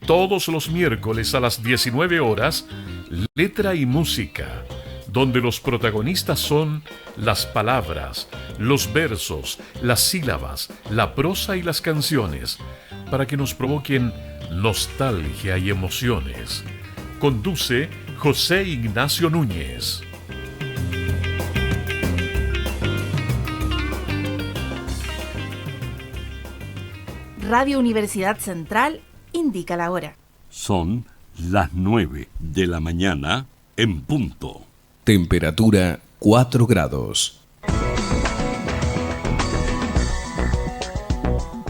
Todos los miércoles a las 19 horas, Letra y Música, donde los protagonistas son las palabras, los versos, las sílabas, la prosa y las canciones, para que nos provoquen nostalgia y emociones. Conduce José Ignacio Núñez. Radio Universidad Central indica la hora. Son las 9 de la mañana en punto. Temperatura 4 grados.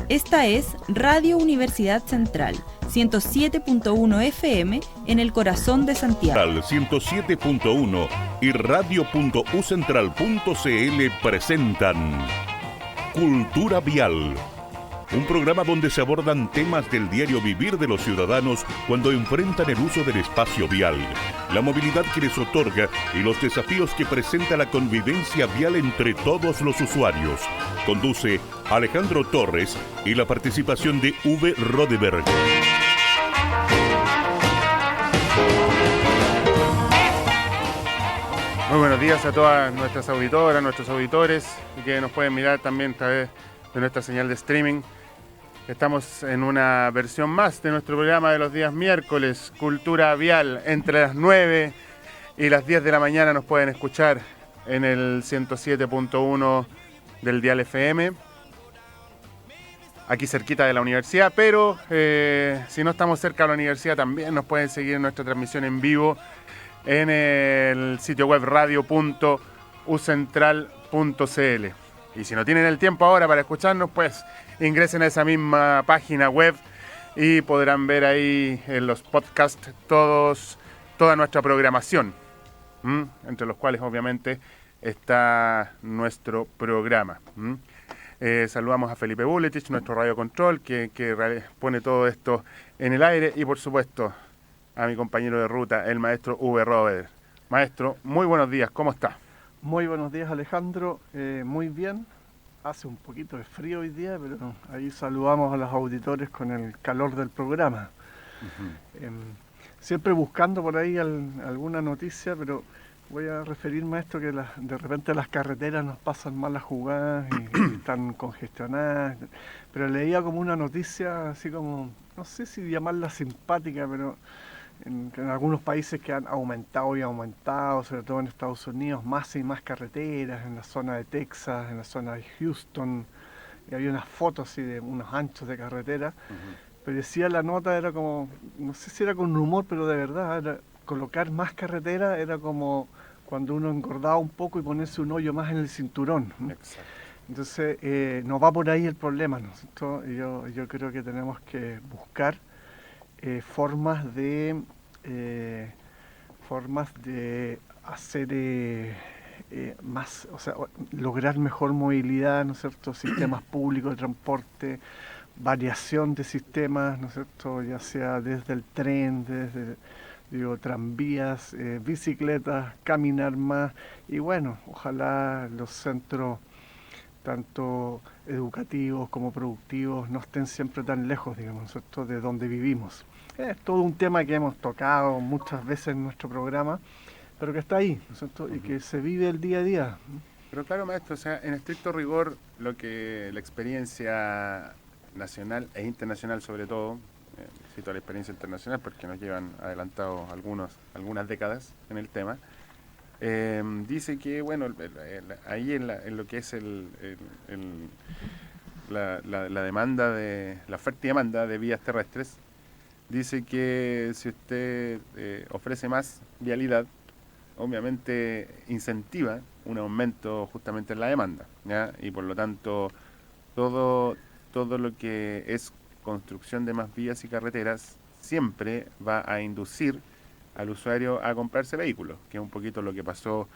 Esta es Radio Universidad Central, 107.1 FM en el corazón de Santiago. 107.1 y radio.ucentral.cl presentan Cultura Vial. Un programa donde se abordan temas del diario vivir de los ciudadanos cuando enfrentan el uso del espacio vial, la movilidad que les otorga y los desafíos que presenta la convivencia vial entre todos los usuarios. Conduce Alejandro Torres y la participación de V. Rodeberg. Muy buenos días a todas nuestras auditoras, nuestros auditores y que nos pueden mirar también a través de nuestra señal de streaming. Estamos en una versión más de nuestro programa de los días miércoles, Cultura Vial. Entre las 9 y las 10 de la mañana nos pueden escuchar en el 107.1 del dial FM, aquí cerquita de la universidad, pero si no estamos cerca de la universidad también nos pueden seguir en nuestra transmisión en vivo en el sitio web radio.ucentral.cl. Y si no tienen el tiempo ahora para escucharnos, pues ingresen a esa misma página web y podrán ver ahí en los podcasts toda nuestra programación, entre los cuales obviamente está nuestro programa. Saludamos a Felipe Buletich, nuestro radio control, que pone todo esto en el aire, y por supuesto a mi compañero de ruta, el maestro V. Robert. Maestro, muy buenos días, ¿cómo está? Muy buenos días, Alejandro, muy bien. Hace un poquito de frío hoy día, pero ahí saludamos a los auditores con el calor del programa. Siempre buscando por ahí alguna noticia, pero voy a referirme a esto que de repente las carreteras nos pasan malas jugadas y están congestionadas. Pero leía como una noticia así como, no sé si llamarla simpática, pero en algunos países que han aumentado y aumentado, sobre todo en Estados Unidos, más y más carreteras, en la zona de Texas, en la zona de Houston, y había unas fotos así de unos anchos de carretera, pero decía la nota, era como, no sé si era con humor, pero de verdad, era, colocar más carretera era como cuando uno engordaba un poco y ponerse un hoyo más en el cinturón. Exacto. Entonces, no va por ahí el problema, ¿no es cierto? Yo creo que tenemos que buscar formas de hacer más, o sea, lograr mejor movilidad, ¿no es cierto? Sistemas públicos de transporte, variación de sistemas, ¿no es cierto? Ya sea desde el tren, desde tranvías, bicicletas, caminar más, y bueno, ojalá los centros tanto educativos como productivos no estén siempre tan lejos, digamos, ¿no es cierto?, de donde vivimos. Es todo un tema que hemos tocado muchas veces en nuestro programa, pero que está ahí, ¿no es cierto?, y que se vive el día a día. Pero claro, maestro, o sea, en estricto rigor, lo que la experiencia nacional e internacional sobre todo, cito la experiencia internacional porque nos llevan adelantados algunas décadas en el tema, dice que, bueno, ahí en lo que es la demanda la oferta y demanda de vías terrestres, dice que si usted ofrece más vialidad, obviamente incentiva un aumento justamente en la demanda, ¿ya? Y por lo tanto todo lo que es construcción de más vías y carreteras siempre va a inducir al usuario a comprarse vehículos, que es un poquito lo que pasó,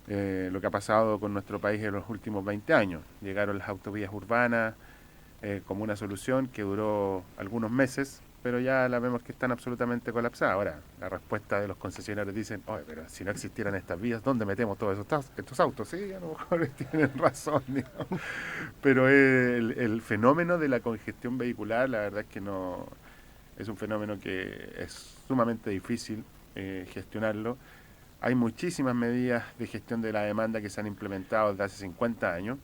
lo que ha pasado con nuestro país en los últimos 20 años. Llegaron las autovías urbanas como una solución que duró algunos meses, pero ya la vemos que están absolutamente colapsadas. Ahora, la respuesta de los concesionarios dicen, oye, pero si no existieran estas vías, ¿dónde metemos todos estos autos? Sí, a lo mejor tienen razón, digamos. Pero el fenómeno de la congestión vehicular, la verdad es que no es un fenómeno que es sumamente difícil gestionarlo. Hay muchísimas medidas de gestión de la demanda que se han implementado desde hace 50 años.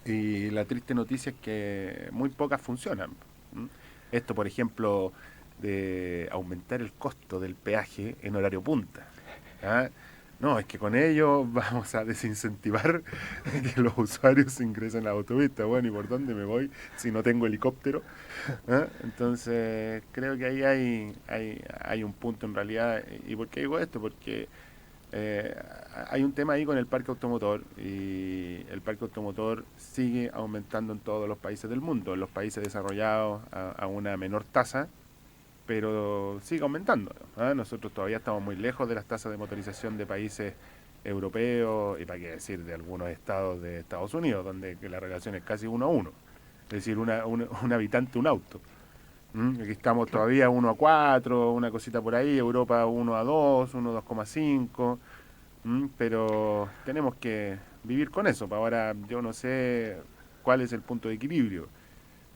Y la triste noticia es que muy pocas funcionan. Esto, por ejemplo, de aumentar el costo del peaje en horario punta. ¿Ah? No, es que con ello vamos a desincentivar que los usuarios ingresen a la autopista. Bueno, ¿y por dónde me voy si no tengo helicóptero? ¿Ah? Entonces, creo que ahí hay un punto en realidad. ¿Y por qué digo esto? Porque hay un tema ahí con el parque automotor, y el parque automotor sigue aumentando en todos los países del mundo. En los países desarrollados a una menor tasa, pero sigue aumentando, ¿eh? Nosotros todavía estamos muy lejos de las tasas de motorización de países europeos, y para qué decir de algunos estados de Estados Unidos, donde la relación es casi 1 a 1, es decir, un habitante, un auto. Aquí estamos todavía 1 a 4, una cosita por ahí, Europa 1 a 2, 1 a 2,5, pero tenemos que vivir con eso. Ahora yo no sé cuál es el punto de equilibrio,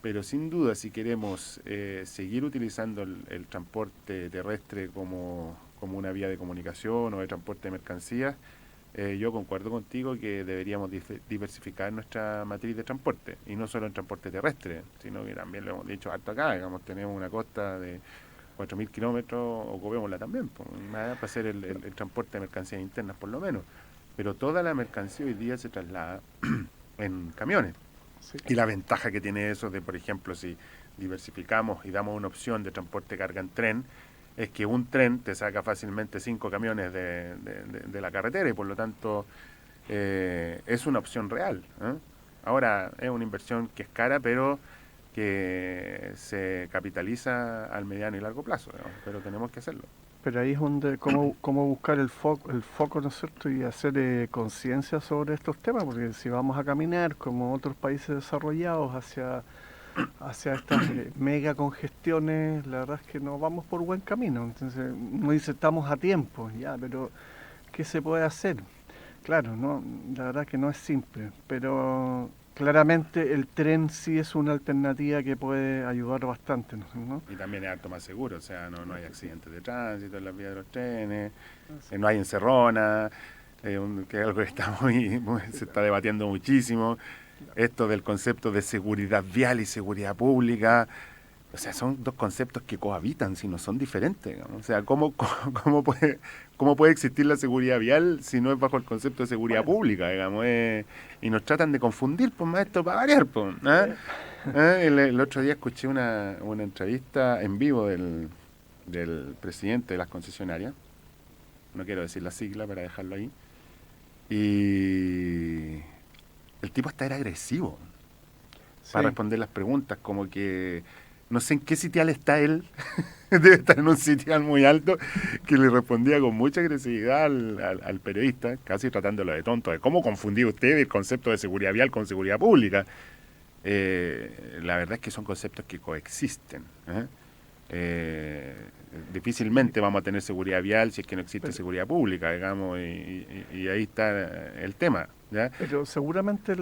pero sin duda, si queremos seguir utilizando el transporte terrestre como una vía de comunicación o de transporte de mercancías, yo concuerdo contigo que deberíamos diversificar nuestra matriz de transporte, y no solo en transporte terrestre, sino que también lo hemos dicho harto acá. Digamos, tenemos una costa de 4.000 kilómetros, ocupémosla también, para hacer el transporte de mercancías internas por lo menos, pero toda la mercancía hoy día se traslada en camiones. Sí. Y la ventaja que tiene eso de, por ejemplo, si diversificamos y damos una opción de transporte de carga en tren, es que un tren te saca fácilmente 5 camiones de la carretera, y por lo tanto es una opción real, ¿eh? Ahora es una inversión que es cara, pero que se capitaliza al mediano y largo plazo, ¿no? Pero tenemos que hacerlo. Pero ahí es donde cómo buscar el foco, ¿no es cierto?, y hacer conciencia sobre estos temas, porque si vamos a caminar como otros países desarrollados hacia estas mega congestiones, la verdad es que no vamos por buen camino. Entonces uno dice, estamos a tiempo, ya, pero ¿qué se puede hacer? Claro, no, la verdad que no es simple, pero claramente el tren sí es una alternativa que puede ayudar bastante, ¿no? Y también es harto más seguro, o sea, no hay accidentes de tránsito en las vías de los trenes, no hay encerrona, que es algo que está se está debatiendo muchísimo. Esto del concepto de seguridad vial y seguridad pública, o sea, son dos conceptos que cohabitan, si no son diferentes, digamos. O sea, ¿cómo puede existir la seguridad vial si no es bajo el concepto de seguridad pública, digamos? Y nos tratan de confundir, pues, maestro, para variar, pues, ¿eh? El otro día escuché una entrevista en vivo del presidente de las concesionarias, no quiero decir la sigla para dejarlo ahí, y el tipo hasta era agresivo, sí, para responder las preguntas, como que no sé en qué sitial está él, debe estar en un sitial muy alto, que le respondía con mucha agresividad al periodista, casi tratándolo de tonto, de cómo confundía usted el concepto de seguridad vial con seguridad pública. La verdad es que son conceptos que coexisten, difícilmente vamos a tener seguridad vial si es que no existe seguridad pública, digamos, y ahí está el tema, ¿ya? Pero seguramente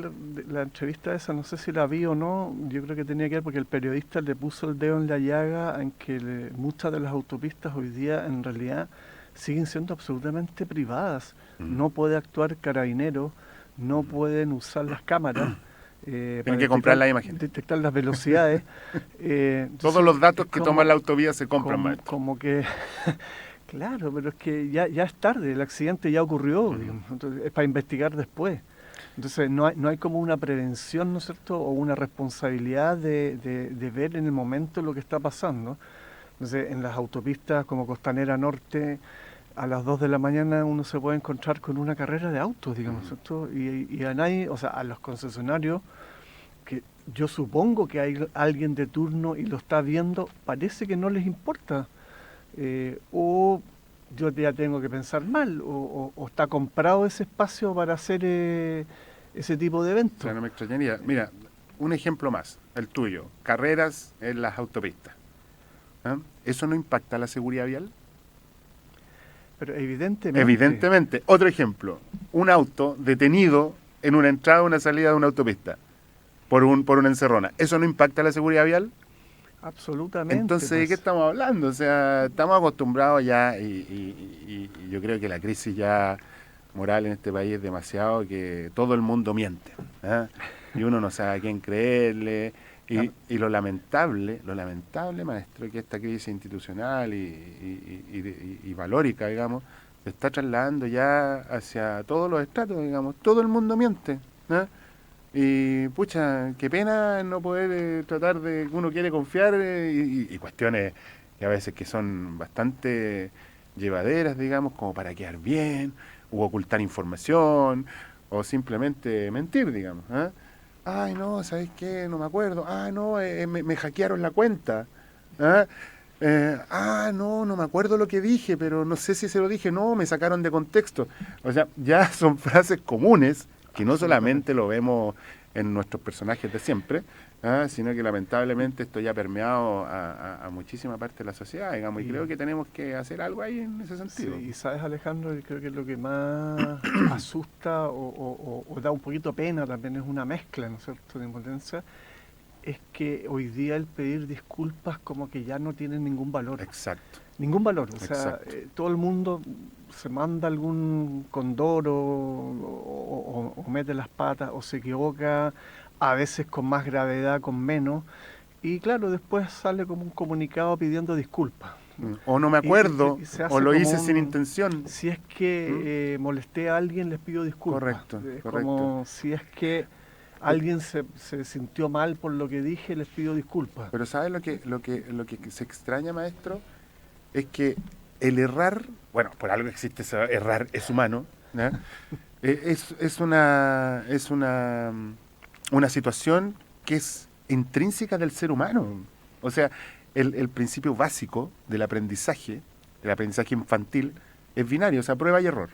la entrevista esa, no sé si la vi o no, yo creo que tenía que ver porque el periodista le puso el dedo en la llaga en que muchas de las autopistas hoy día en realidad siguen siendo absolutamente privadas. No puede actuar Carabineros, no pueden usar las cámaras. Tienen que comprar la imagen. Detectar las velocidades. Todos los datos que toma la autovía se compran, como que, claro, pero es que ya es tarde, el accidente ya ocurrió, digamos, entonces, es para investigar después. Entonces no hay como una prevención, ¿no es cierto?, o una responsabilidad de ver en el momento lo que está pasando. Entonces en las autopistas como Costanera Norte, a las 2 de la mañana uno se puede encontrar con una carrera de autos, digamos, ¿cierto? Y a nadie, o sea, a los concesionarios, que yo supongo que hay alguien de turno y lo está viendo, parece que no les importa. O yo ya tengo que pensar mal, o está comprado ese espacio para hacer ese tipo de eventos. Claro, no me extrañaría. Mira, un ejemplo más, el tuyo, carreras en las autopistas. ¿Eso no impacta la seguridad vial? Pero evidentemente. Evidentemente. Otro ejemplo, un auto detenido en una entrada o una salida de una autopista por una encerrona. ¿Eso no impacta la seguridad vial? Absolutamente. Entonces, ¿de pues. qué estamos hablando? O sea, estamos acostumbrados ya y yo creo que la crisis ya moral en este país es demasiado, que todo el mundo miente, ¿ah? Y uno no sabe a quién creerle. Y lo lamentable, maestro, que esta crisis institucional y valórica, digamos, se está trasladando ya hacia todos los estratos, digamos. Todo el mundo miente, ¿ah? Y pucha, qué pena no poder tratar de, uno quiere confiar y cuestiones que a veces que son bastante llevaderas, digamos, como para quedar bien, u ocultar información, o simplemente mentir, digamos, ¿ah? Ay, no, ¿sabes qué? No me acuerdo. Ah, no, me hackearon la cuenta. ¿Ah? No me acuerdo lo que dije, pero no sé si se lo dije. No, me sacaron de contexto. O sea, ya son frases comunes que no solamente lo vemos en nuestros personajes de siempre, sino que lamentablemente esto ya ha permeado a muchísima parte de la sociedad, digamos, y creo que tenemos que hacer algo ahí en ese sentido. Sí, y sabes, Alejandro, yo creo que lo que más asusta o da un poquito pena también es una mezcla, ¿no es cierto?, de impotencia, es que hoy día el pedir disculpas como que ya no tiene ningún valor. Exacto. Ningún valor, o sea, Exacto. todo el mundo se manda algún condoro o mete las patas o se equivoca, a veces con más gravedad, con menos, y claro, después sale como un comunicado pidiendo disculpas. O no me acuerdo, y se hace o lo como hice sin intención. Si es que molesté a alguien, les pido disculpas. Correcto, Es correcto. como si es que alguien se sintió mal por lo que dije, les pido disculpas. Pero ¿sabes lo que se extraña, maestro? Es que el errar, bueno, por algo existe ese errar, es humano, ¿no? es una situación que es intrínseca del ser humano. O sea, el principio básico del aprendizaje infantil, es binario, o sea, prueba y error.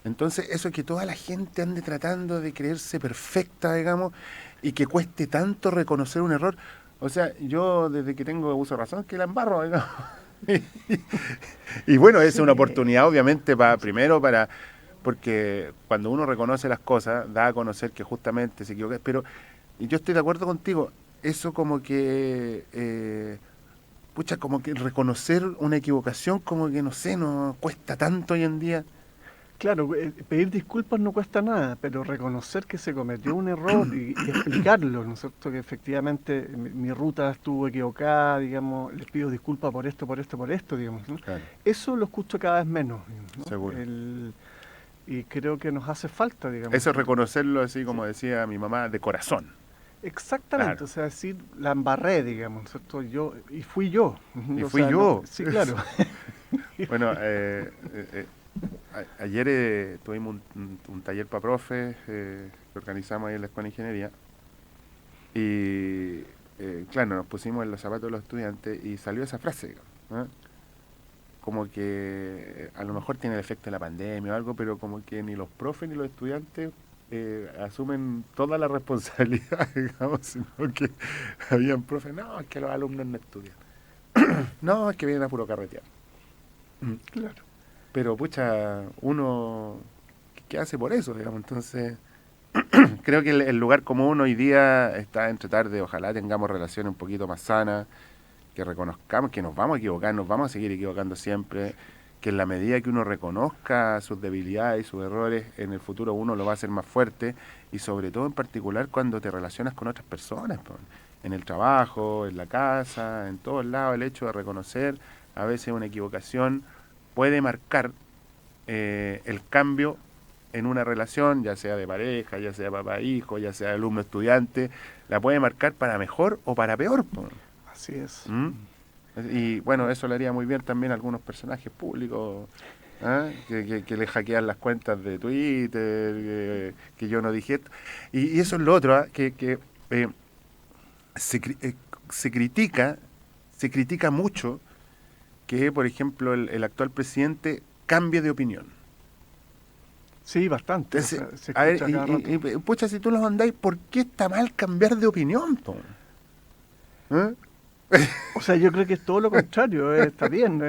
Entonces, eso es que toda la gente ande tratando de creerse perfecta, digamos, y que cueste tanto reconocer un error. O sea, yo desde que tengo uso de razón, que la embarro, digamos. Y bueno, esa es una oportunidad, obviamente, porque cuando uno reconoce las cosas, da a conocer que justamente se equivoca. Pero yo estoy de acuerdo contigo, eso como que, como que reconocer una equivocación, como que no sé, no cuesta tanto hoy en día. Claro, pedir disculpas no cuesta nada, pero reconocer que se cometió un error y explicarlo, ¿no es cierto? Que efectivamente mi ruta estuvo equivocada, digamos, les pido disculpas por esto, digamos, ¿no? Claro. Eso lo escucho cada vez menos, ¿no? Seguro. Y creo que nos hace falta, digamos. Eso es reconocerlo, así como decía mi mamá, de corazón. Exactamente, Claro. O sea, decir, la embarré, digamos, ¿no es cierto? Y fui yo. Y fui yo. Sí, claro. Bueno, ayer tuvimos un taller para profes que organizamos ahí en la Escuela de Ingeniería y claro, nos pusimos en los zapatos de los estudiantes y salió esa frase, ¿no? Como que a lo mejor tiene el efecto de la pandemia o algo, pero como que ni los profes ni los estudiantes asumen toda la responsabilidad, digamos, sino que habían profes, no, es que los alumnos no estudian, no, es que vienen a puro carretear. Claro. Pero, pucha, uno, ¿qué hace por eso, digamos? Entonces, creo que el lugar común hoy día está en tratar de, ojalá tengamos relaciones un poquito más sanas, que reconozcamos que nos vamos a equivocar, nos vamos a seguir equivocando siempre, que en la medida que uno reconozca sus debilidades y sus errores, en el futuro uno lo va a hacer más fuerte, y sobre todo en particular cuando te relacionas con otras personas, en el trabajo, en la casa, en todos lados, el hecho de reconocer a veces una equivocación puede marcar el cambio en una relación, ya sea de pareja, ya sea papá-hijo, ya sea alumno-estudiante, la puede marcar para mejor o para peor. Así es. Y bueno, eso le haría muy bien también a algunos personajes públicos, que le hackean las cuentas de Twitter, que yo no dije esto. Y eso es lo otro, que se critica mucho que, por ejemplo, el actual presidente cambie de opinión. Sí, bastante. Entonces, pucha, si tú los andáis, ¿por qué está mal cambiar de opinión, po? O sea, yo creo que es todo lo contrario, está bien.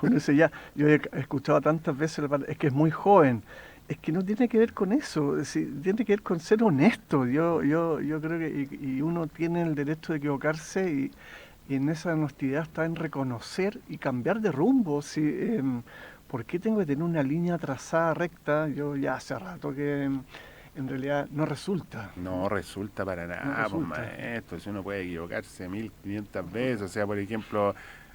Uno dice ya, yo he escuchado tantas veces, es que es muy joven. Es que no tiene que ver con eso, tiene que ver con ser honesto. Yo creo que y uno tiene el derecho de equivocarse y en esa honestidad está en reconocer y cambiar de rumbo. ¿Por qué tengo que tener una línea trazada recta? Yo ya hace rato que en realidad no resulta. No resulta para nada, pues resulta. maestro, si uno puede equivocarse 1500 veces, o sea, por ejemplo,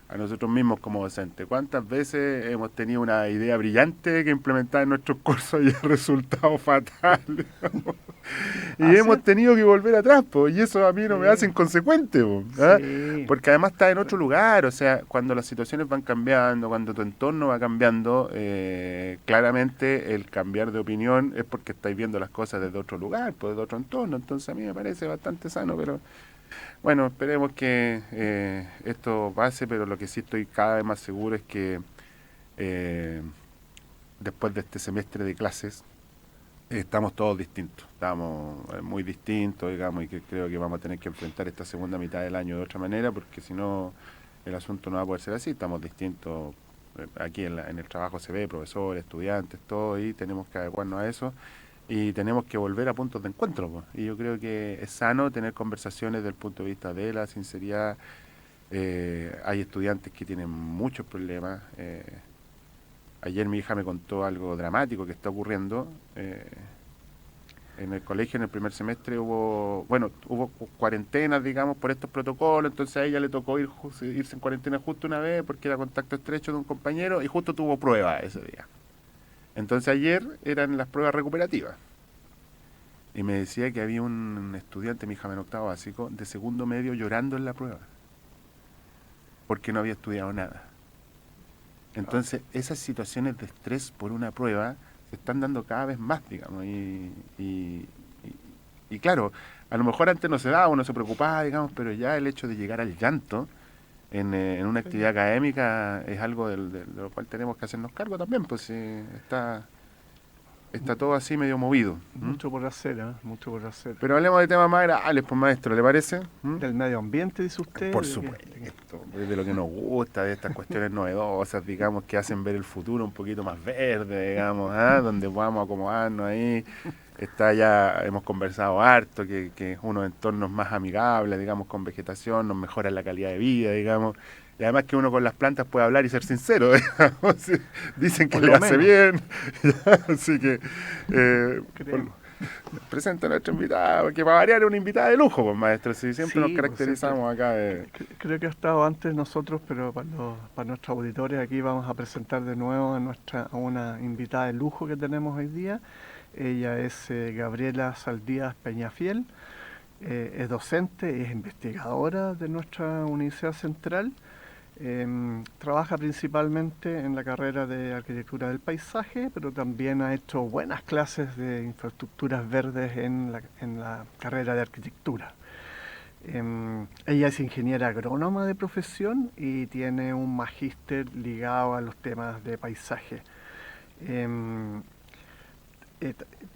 a nosotros mismos como docentes, ¿cuántas veces hemos tenido una idea brillante que implementar en nuestros cursos y ha resultado fatal? Y hemos tenido que volver atrás, pues, y eso a mí no me hace inconsecuente, pues, ¿ah? Sí. Porque además está en otro lugar, o sea, cuando las situaciones van cambiando, cuando tu entorno va cambiando, claramente el cambiar de opinión es porque estáis viendo las cosas desde otro lugar, pues, desde otro entorno, entonces a mí me parece bastante sano, pero bueno, esperemos que esto pase, pero lo que sí estoy cada vez más seguro es que después de este semestre de clases estamos todos distintos, estamos muy distintos, digamos, y que creo que vamos a tener que enfrentar esta segunda mitad del año de otra manera, porque si no el asunto no va a poder ser así, estamos distintos, aquí en el trabajo se ve, profesores, estudiantes, todo, y tenemos que adecuarnos a eso. Y tenemos que volver a puntos de encuentro, pues. Y yo creo que es sano tener conversaciones desde el punto de vista de la sinceridad. Hay estudiantes que tienen muchos problemas. Ayer mi hija me contó algo dramático que está ocurriendo. En el colegio, en el primer semestre, hubo cuarentenas, digamos, por estos protocolos. Entonces a ella le tocó irse en cuarentena justo una vez porque era contacto estrecho de un compañero y justo tuvo prueba ese día. Entonces ayer eran las pruebas recuperativas. Y me decía que había un estudiante, mi hija en octavo básico, de segundo medio llorando en la prueba. Porque no había estudiado nada. Entonces esas situaciones de estrés por una prueba se están dando cada vez más, digamos. Y claro, a lo mejor antes no se daba, uno se preocupaba, digamos, pero ya el hecho de llegar al llanto en una actividad académica es algo de lo cual tenemos que hacernos cargo también, pues está todo así medio movido. Mucho por hacer, mucho por hacer. Pero hablemos de temas más agradables, pues maestro, ¿le parece? Del medio ambiente, dice usted. Por supuesto, de lo que nos gusta, de estas cuestiones novedosas, digamos, que hacen ver el futuro un poquito más verde, digamos, donde podamos acomodarnos ahí. Hemos conversado harto, que unos entornos más amigables, digamos, con vegetación, nos mejoran la calidad de vida, digamos. Y además que uno con las plantas puede hablar y ser sincero, digamos. Dicen que le hace bien. Así que presenta a nuestra invitada, que para variar es una invitada de lujo, pues maestro, si siempre nos caracterizamos acá Creo que ha estado antes nosotros, pero para nuestros auditores aquí vamos a presentar de nuevo a una invitada de lujo que tenemos hoy día. Ella es Gabriela Saldías Peñafiel, es docente, es investigadora de nuestra Universidad Central, trabaja principalmente en la carrera de Arquitectura del Paisaje, pero también ha hecho buenas clases de infraestructuras verdes en la carrera de Arquitectura. Ella es ingeniera agrónoma de profesión y tiene un magíster ligado a los temas de paisaje.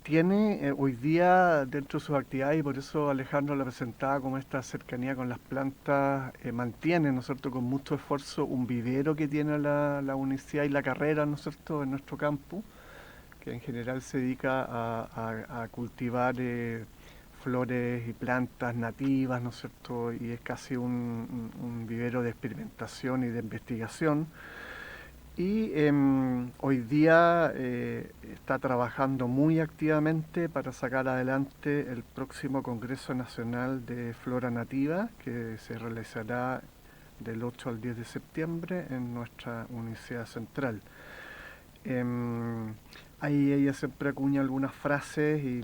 Tiene hoy día dentro de sus actividades, y por eso Alejandro la presentaba como esta cercanía con las plantas, mantiene, ¿no es cierto?, con mucho esfuerzo un vivero que tiene la universidad y la carrera, ¿no es cierto?, en nuestro campus, que en general se dedica a cultivar flores y plantas nativas, ¿no es cierto?, y es casi un vivero de experimentación y de investigación. Y hoy día está trabajando muy activamente para sacar adelante el próximo Congreso Nacional de Flora Nativa, que se realizará del 8 al 10 de septiembre en nuestra Universidad Central. Ahí ella siempre acuña algunas frases y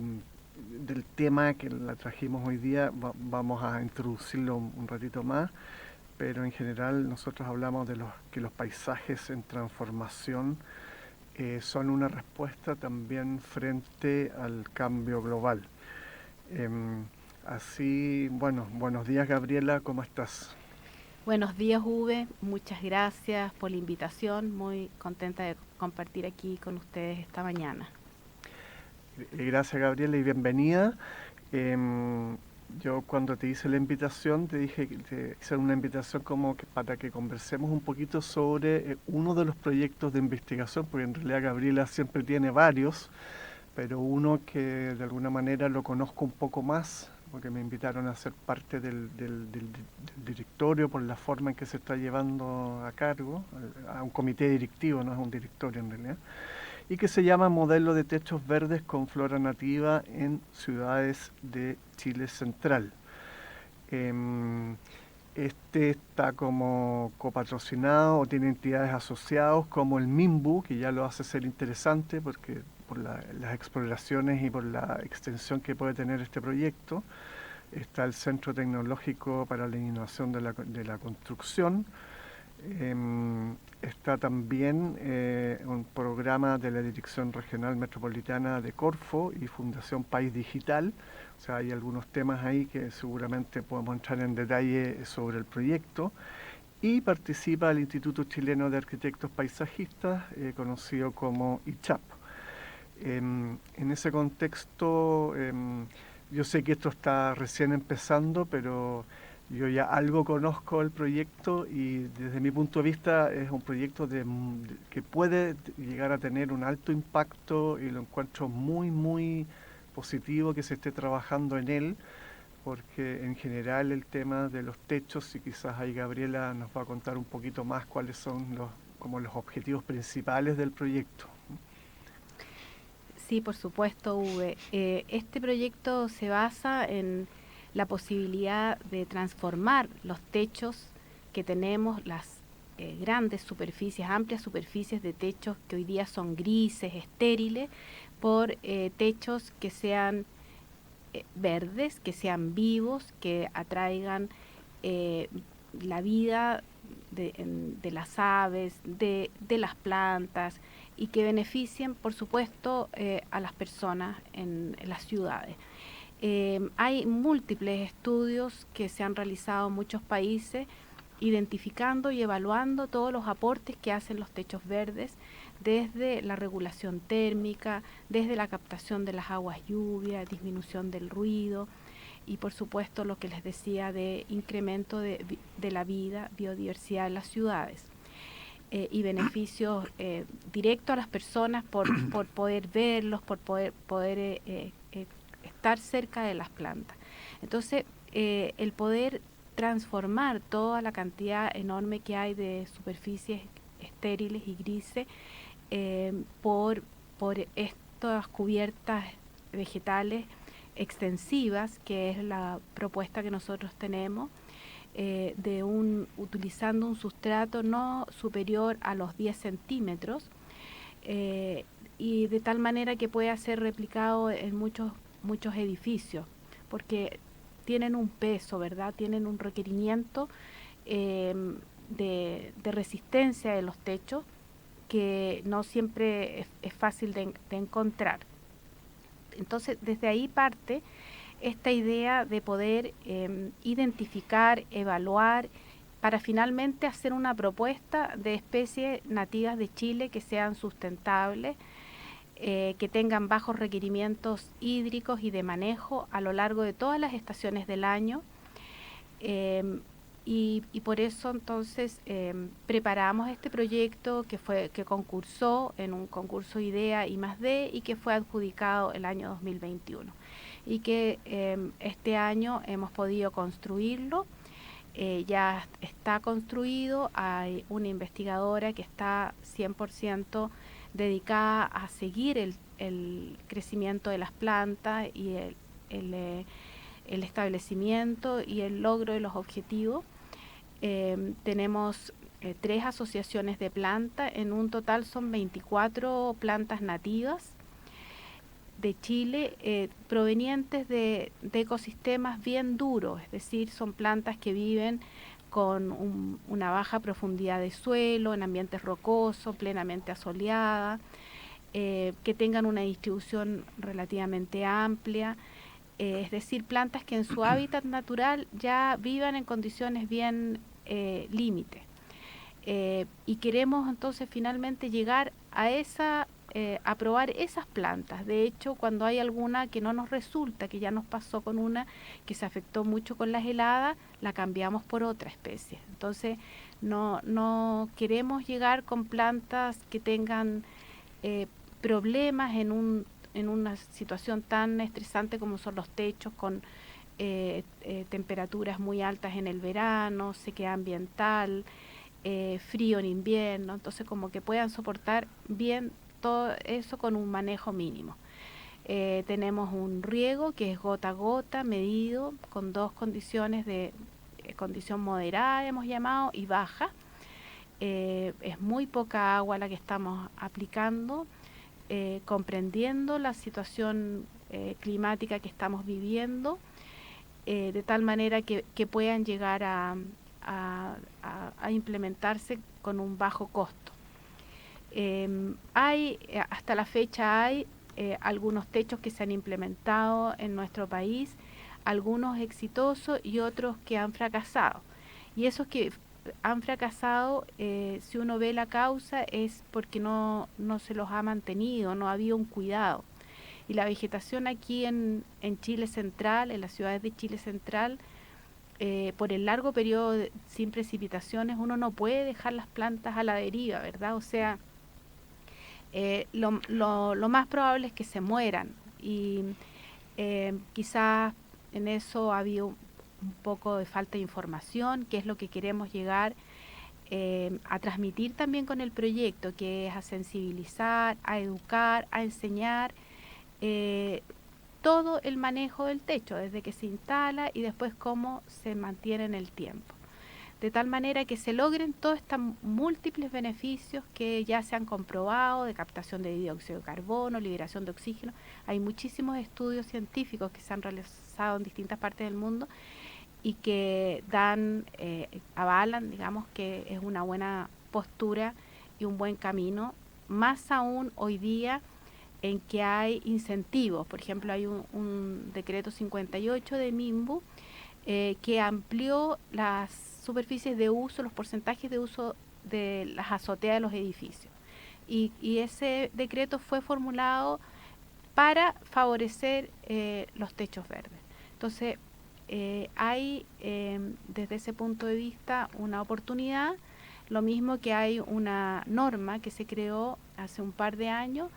del tema que la trajimos hoy día, vamos a introducirlo un ratito más. Pero en general nosotros hablamos de que los paisajes en transformación son una respuesta también frente al cambio global. Buenos días Gabriela, ¿cómo estás? Buenos días Uwe, muchas gracias por la invitación, muy contenta de compartir aquí con ustedes esta mañana. Gracias Gabriela y bienvenida. yo cuando te hice la invitación, te dije que te hice una invitación como que para que conversemos un poquito sobre uno de los proyectos de investigación, porque en realidad Gabriela siempre tiene varios, pero uno que de alguna manera lo conozco un poco más, porque me invitaron a ser parte del directorio por la forma en que se está llevando a cargo, a un comité directivo, no es un directorio en realidad, y que se llama Modelo de Techos Verdes con Flora Nativa en Ciudades de Chile Central. Este está como copatrocinado o tiene entidades asociadas como el MIMBU, que ya lo hace ser interesante porque por las exploraciones y por la extensión que puede tener este proyecto. Está el Centro Tecnológico para la Innovación de la Construcción. Está también un programa de la Dirección Regional Metropolitana de Corfo y Fundación País Digital. O sea, hay algunos temas ahí que seguramente podemos entrar en detalle sobre el proyecto. Y participa el Instituto Chileno de Arquitectos Paisajistas, conocido como ICHAP. En ese contexto, yo sé que esto está recién empezando, pero yo ya algo conozco el proyecto y desde mi punto de vista es un proyecto que puede llegar a tener un alto impacto y lo encuentro muy, muy positivo que se esté trabajando en él, porque en general el tema de los techos, y quizás ahí Gabriela nos va a contar un poquito más cuáles son los objetivos principales del proyecto. Sí, por supuesto, Uwe. Este proyecto se basa en la posibilidad de transformar los techos que tenemos, las grandes superficies, amplias superficies de techos que hoy día son grises, estériles, por techos que sean verdes, que sean vivos, que atraigan la vida de las aves, de las plantas y que beneficien, por supuesto, a las personas en las ciudades. Hay múltiples estudios que se han realizado en muchos países identificando y evaluando todos los aportes que hacen los techos verdes, desde la regulación térmica, desde la captación de las aguas lluvias, disminución del ruido y por supuesto lo que les decía de incremento de la vida, biodiversidad en las ciudades. Y beneficios directos a las personas por poder verlos, por poder estar cerca de las plantas. Entonces, el poder transformar toda la cantidad enorme que hay de superficies estériles y grises por estas cubiertas vegetales extensivas, que es la propuesta que nosotros tenemos, utilizando un sustrato no superior a los 10 centímetros y de tal manera que pueda ser replicado en muchos edificios, porque tienen un peso, ¿verdad? Tienen un requerimiento de resistencia de los techos que no siempre es fácil de encontrar. Entonces, desde ahí parte esta idea de poder identificar, evaluar, para finalmente hacer una propuesta de especies nativas de Chile que sean sustentables, que tengan bajos requerimientos hídricos y de manejo a lo largo de todas las estaciones del año. Y por eso entonces preparamos este proyecto que concursó en un concurso IDEA I+D y que fue adjudicado el año 2021 y que este año hemos podido construirlo. Ya está construido, hay una investigadora que está 100% dedicada a seguir el crecimiento de las plantas y el establecimiento y el logro de los objetivos. Tenemos 3 asociaciones de plantas, en un total son 24 plantas nativas de Chile, provenientes de ecosistemas bien duros, es decir, son plantas que viven con una baja profundidad de suelo, en ambientes rocosos, plenamente asoleada, que tengan una distribución relativamente amplia, es decir, plantas que en su hábitat natural ya vivan en condiciones bien límite. Y queremos entonces finalmente llegar a esa a probar esas plantas. De hecho, cuando hay alguna que no nos resulta, que ya nos pasó con una que se afectó mucho con las heladas, la cambiamos por otra especie. Entonces, no queremos llegar con plantas que tengan problemas en una situación tan estresante como son los techos, con temperaturas muy altas en el verano, sequedad ambiental, frío en invierno. Entonces, como que puedan soportar bien todo eso con un manejo mínimo. Tenemos un riego que es gota a gota, medido, con dos condiciones de condición moderada, hemos llamado, y baja. Es muy poca agua la que estamos aplicando, comprendiendo la situación climática que estamos viviendo, de tal manera que puedan llegar a implementarse con un bajo costo. Hasta la fecha hay algunos techos que se han implementado en nuestro país, algunos exitosos y otros que han fracasado. Y esos que han fracasado, si uno ve la causa, es porque no se los ha mantenido, no ha habido un cuidado. Y la vegetación aquí en Chile Central, en las ciudades de Chile Central, por el largo periodo sin precipitaciones, uno no puede dejar las plantas a la deriva, ¿verdad? O sea, lo más probable es que se mueran, y quizás en eso ha habido un poco de falta de información, que es lo que queremos llegar a transmitir también con el proyecto, que es a sensibilizar, a educar, a enseñar todo el manejo del techo, desde que se instala y después cómo se mantiene en el tiempo, de tal manera que se logren todos estos múltiples beneficios que ya se han comprobado, de captación de dióxido de carbono, liberación de oxígeno. Hay muchísimos estudios científicos que se han realizado en distintas partes del mundo y que avalan, digamos, que es una buena postura y un buen camino, más aún hoy día en que hay incentivos. Por ejemplo, hay un decreto 58 de MIMBU que amplió las superficies de uso, los porcentajes de uso de las azoteas de los edificios. Y ese decreto fue formulado para favorecer los techos verdes. Entonces, hay desde ese punto de vista una oportunidad, lo mismo que hay una norma que se creó hace un par de años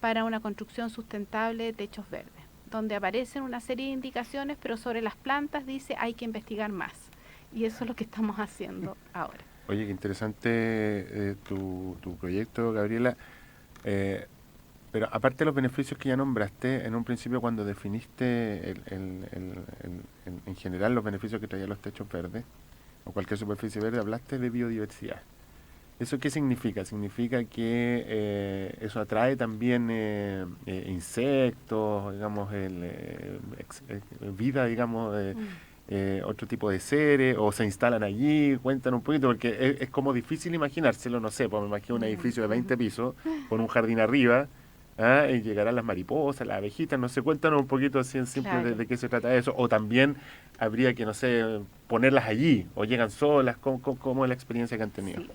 para una construcción sustentable de techos verdes, donde aparecen una serie de indicaciones, pero sobre las plantas dice hay que investigar más. Y eso es lo que estamos haciendo ahora. Oye, qué interesante tu proyecto, Gabriela. Pero aparte de los beneficios que ya nombraste, en un principio cuando definiste en general los beneficios que traían los techos verdes, o cualquier superficie verde, hablaste de biodiversidad. ¿Eso qué significa? Significa que eso atrae también insectos, digamos, vida, digamos, otro tipo de seres, o se instalan allí. Cuéntanos un poquito, porque es como difícil imaginárselo, no sé, pues me imagino un edificio de 20 pisos con un jardín arriba, y llegarán las mariposas, las abejitas, no sé, cuéntanos un poquito así en simple Claro. de qué se trata eso, o también habría que, no sé, ponerlas allí, o llegan solas, ¿cómo es la experiencia que han tenido? Sí.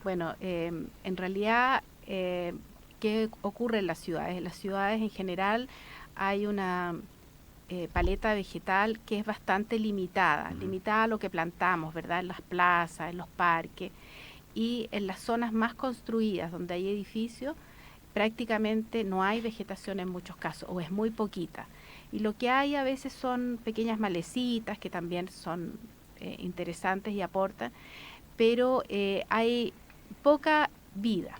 Bueno, en realidad, ¿qué ocurre en las ciudades? En las ciudades en general hay una paleta vegetal que es bastante limitada, limitada a lo que plantamos, ¿verdad? En las plazas, en los parques, y en las zonas más construidas, donde hay edificios, prácticamente no hay vegetación en muchos casos, o es muy poquita. Y lo que hay a veces son pequeñas malecitas que también son interesantes y aportan, pero hay poca vida.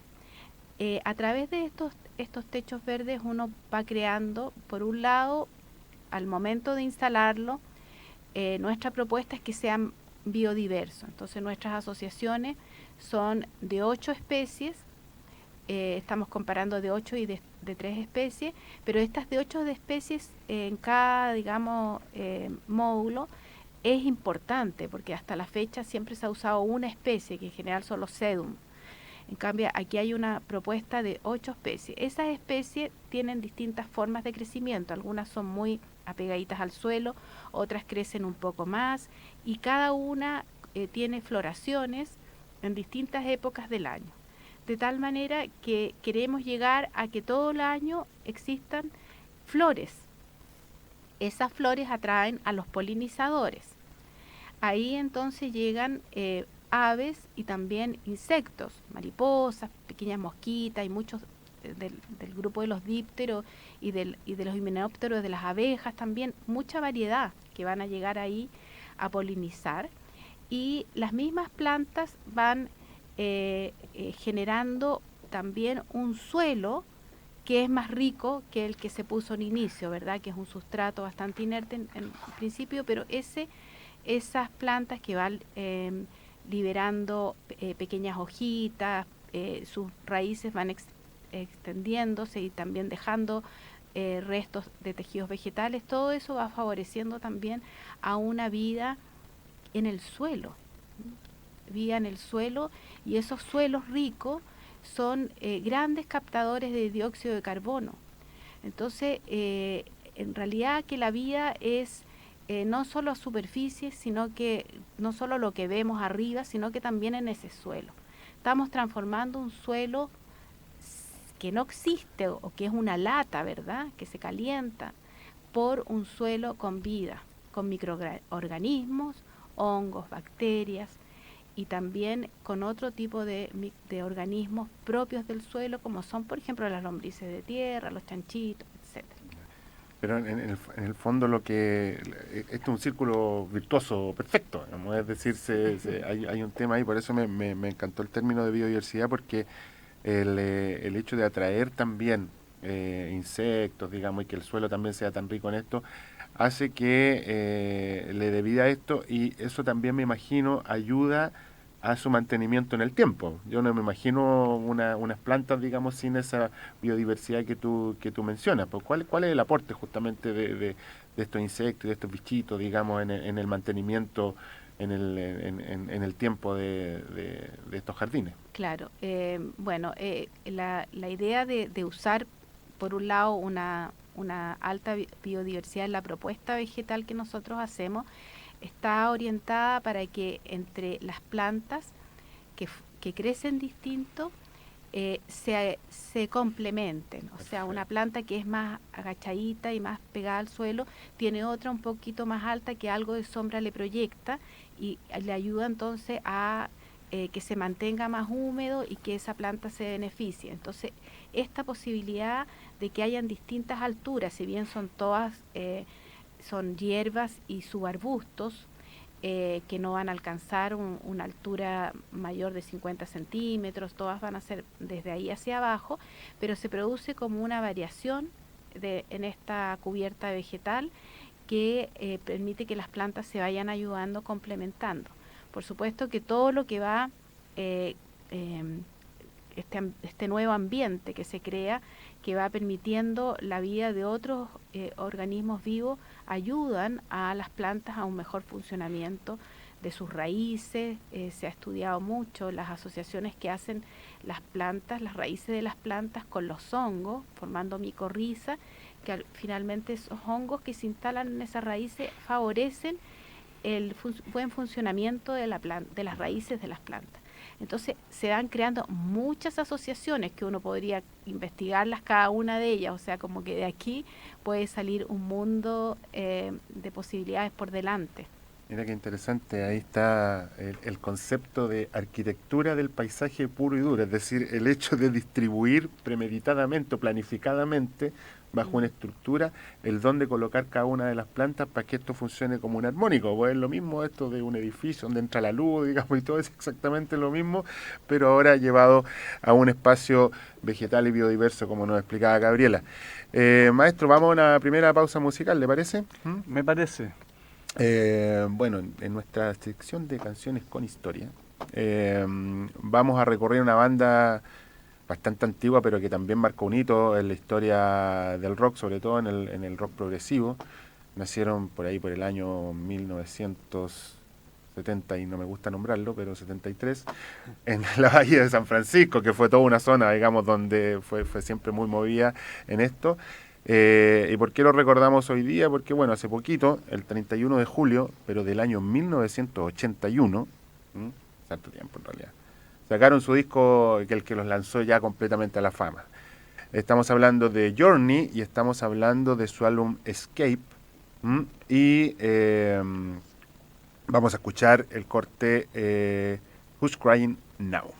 A través de estos techos verdes uno va creando, por un lado, al momento de instalarlo, nuestra propuesta es que sean biodiversos. Entonces nuestras asociaciones son de 8 especies, estamos comparando de 8 y de 3 especies, pero estas de 8 de especies en cada, digamos, módulo es importante, porque hasta la fecha siempre se ha usado una especie, que en general son los sedum. En cambio, aquí hay una propuesta de 8 especies. Esas especies tienen distintas formas de crecimiento. Algunas son muy apegaditas al suelo, otras crecen un poco más, y cada una tiene floraciones en distintas épocas del año. de tal manera que queremos llegar a que todo el año existan flores. Esas flores atraen a los polinizadores. Ahí entonces llegan aves y también insectos, mariposas, pequeñas mosquitas y muchos del grupo de los dípteros y de los himenópteros, de las abejas también, mucha variedad que van a llegar ahí a polinizar. Y las mismas plantas van generando también un suelo que es más rico que el que se puso en inicio, ¿verdad? Que es un sustrato bastante inerte en principio, pero esas plantas que van liberando pequeñas hojitas, sus raíces van extendiéndose y también dejando restos de tejidos vegetales, todo eso va favoreciendo también a una vida en el suelo, y esos suelos ricos son grandes captadores de dióxido de carbono. Entonces, en realidad que la vida es no solo a superficie, sino que no solo lo que vemos arriba, sino que también en ese suelo. Estamos transformando un suelo que no existe o que es una lata, ¿verdad?, que se calienta, por un suelo con vida, con microorganismos, hongos, bacterias, y también con otro tipo de organismos propios del suelo, como son, por ejemplo, las lombrices de tierra, los chanchitos, etcétera. Pero en el fondo esto es un círculo virtuoso perfecto, ¿no? Es decir, hay un tema ahí, por eso me encantó el término de biodiversidad, porque el hecho de atraer también insectos, digamos, y que el suelo también sea tan rico en esto, hace que le dé vida a esto, y eso también, me imagino, ayuda a su mantenimiento en el tiempo. Yo no me imagino unas plantas, digamos, sin esa biodiversidad que tú mencionas. Pues, ¿cuál es el aporte justamente de estos insectos y de estos bichitos, digamos, en el mantenimiento en el tiempo de estos jardines? Claro, la idea de usar, por un lado, una alta biodiversidad en la propuesta vegetal que nosotros hacemos, está orientada para que entre las plantas que crecen distinto se complementen. O sea, una planta que es más agachadita y más pegada al suelo tiene otra un poquito más alta que algo de sombra le proyecta y le ayuda entonces a que se mantenga más húmedo y que esa planta se beneficie. Entonces, esta posibilidad de que hayan distintas alturas, si bien son todas son hierbas y subarbustos que no van a alcanzar una altura mayor de 50 centímetros, todas van a ser desde ahí hacia abajo, pero se produce como una variación en esta cubierta vegetal que permite que las plantas se vayan ayudando, complementando. Por supuesto que todo lo que va, este nuevo ambiente que se crea, que va permitiendo la vida de otros organismos vivos, ayudan a las plantas a un mejor funcionamiento de sus raíces. Se ha estudiado mucho las asociaciones que hacen las plantas, las raíces de las plantas con los hongos, formando micorriza, que finalmente esos hongos que se instalan en esas raíces favorecen el buen funcionamiento de las raíces de las plantas. Entonces se van creando muchas asociaciones que uno podría investigarlas cada una de ellas, o sea, como que de aquí puede salir un mundo de posibilidades por delante. Mira qué interesante, ahí está el concepto de arquitectura del paisaje puro y duro, es decir, el hecho de distribuir premeditadamente o planificadamente bajo una estructura el dónde colocar cada una de las plantas para que esto funcione como un armónico. Pues es lo mismo esto de un edificio donde entra la luz, digamos, y todo es exactamente lo mismo, pero ahora llevado a un espacio vegetal y biodiverso, como nos explicaba Gabriela. Maestro, vamos a una primera pausa musical, ¿le parece? Me parece. Bueno, en nuestra sección de canciones con historia vamos a recorrer una banda bastante antigua, pero que también marcó un hito en la historia del rock, sobre todo en el rock progresivo. Nacieron por ahí por el año 1970, y no me gusta nombrarlo, pero 73, en la Bahía de San Francisco, que fue toda una zona, digamos, donde fue siempre muy movida en esto. ¿Y por qué lo recordamos hoy día? Porque, bueno, hace poquito, el 31 de julio, pero del año 1981, tanto tiempo en realidad, Sacaron su disco, el que los lanzó ya completamente a la fama. Estamos hablando de Journey y estamos hablando de su álbum Escape. Y vamos a escuchar el corte Who's Crying Now.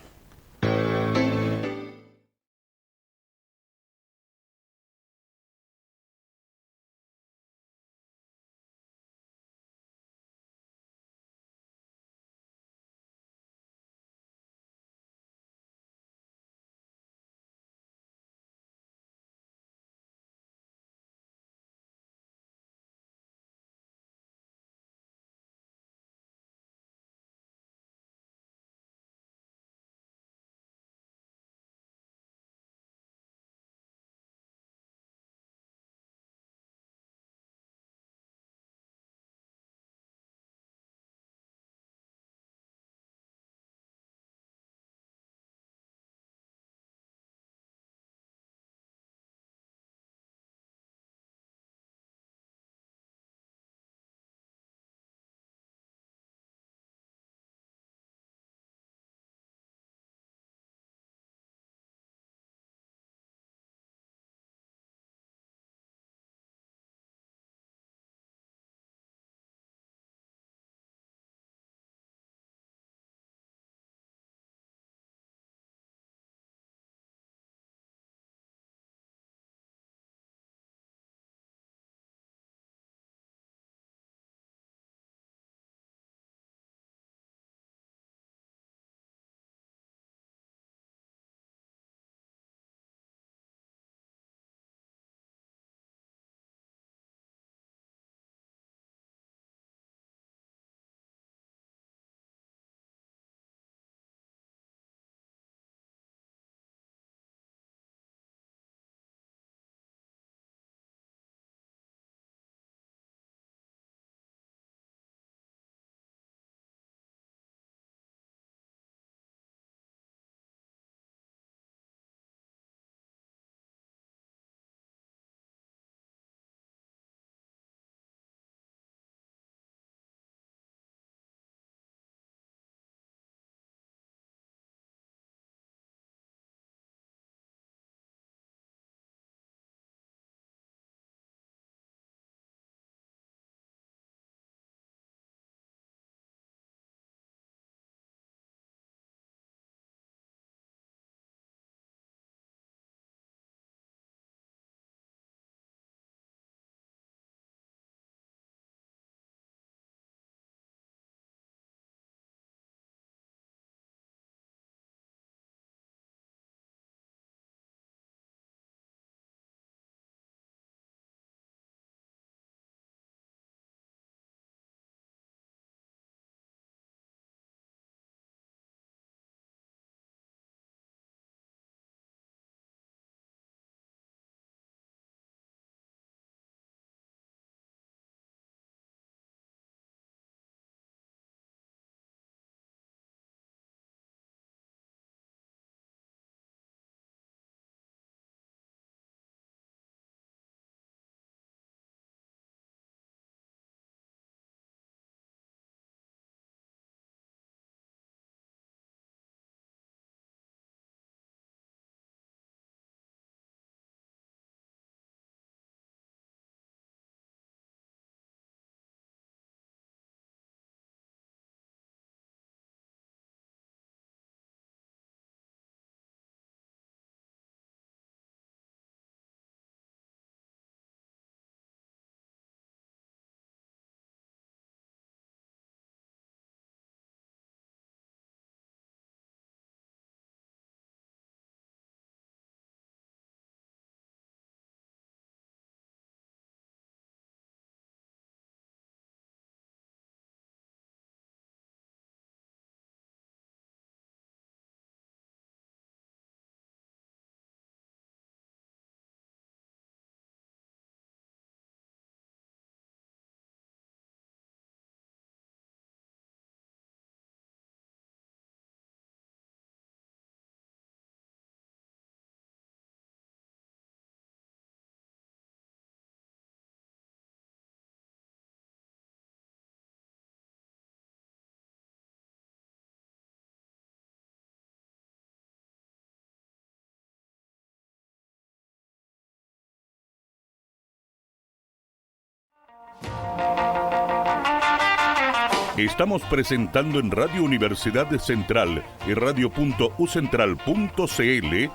Estamos presentando en Radio Universidad Central y radio.ucentral.cl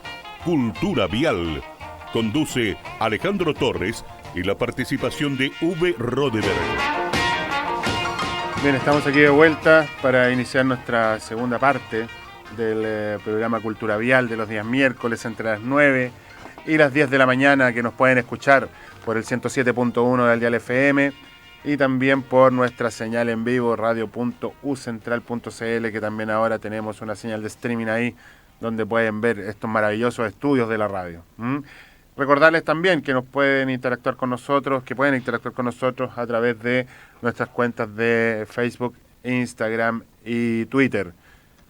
Cultura Vial. Conduce Alejandro Torres y la participación de V. Rodeberg. Bien, estamos aquí de vuelta para iniciar nuestra segunda parte del programa Cultura Vial de los días miércoles entre las 9 y las 10 de la mañana, que nos pueden escuchar por el 107.1 del dial FM y también por nuestra señal en vivo radio.ucentral.cl, que también ahora tenemos una señal de streaming ahí donde pueden ver estos maravillosos estudios de la radio. Recordarles también que pueden interactuar con nosotros a través de nuestras cuentas de Facebook, Instagram y Twitter.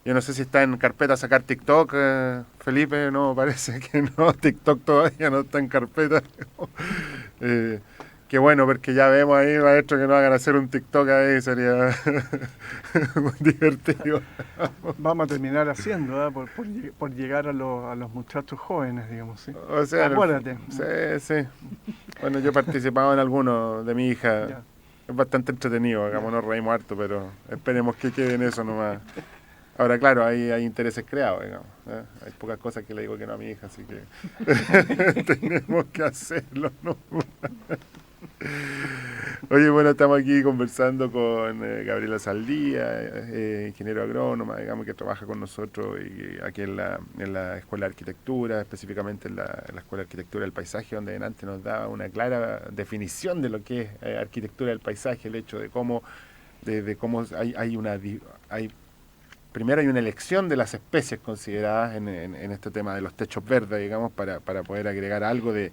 Yo no sé si está en carpeta sacar TikTok, Felipe, no, parece que no, TikTok todavía no está en carpeta. Qué bueno, porque ya vemos ahí, maestro, que nos hagan hacer un TikTok ahí, sería muy divertido. Vamos a terminar haciendo, por llegar a los muchachos jóvenes, digamos, ¿sí? O sea, acuérdate. Sí. Bueno, yo he participado en algunos de mi hija. Ya. Es bastante entretenido, hagamos, nos reímos harto, pero esperemos que quede en eso nomás. Ahora, claro, hay intereses creados, digamos, ¿eh? Hay pocas cosas que le digo que no a mi hija, así que tenemos que hacerlo, ¿no? Oye, bueno, estamos aquí conversando con Gabriela Saldía, ingeniero agrónoma, digamos, que trabaja con nosotros y aquí en la Escuela de Arquitectura, específicamente en la Escuela de Arquitectura del Paisaje, donde antes nos daba una clara definición de lo que es arquitectura del paisaje, el hecho de cómo primero hay una elección de las especies consideradas en este tema de los techos verdes, digamos, para poder agregar algo de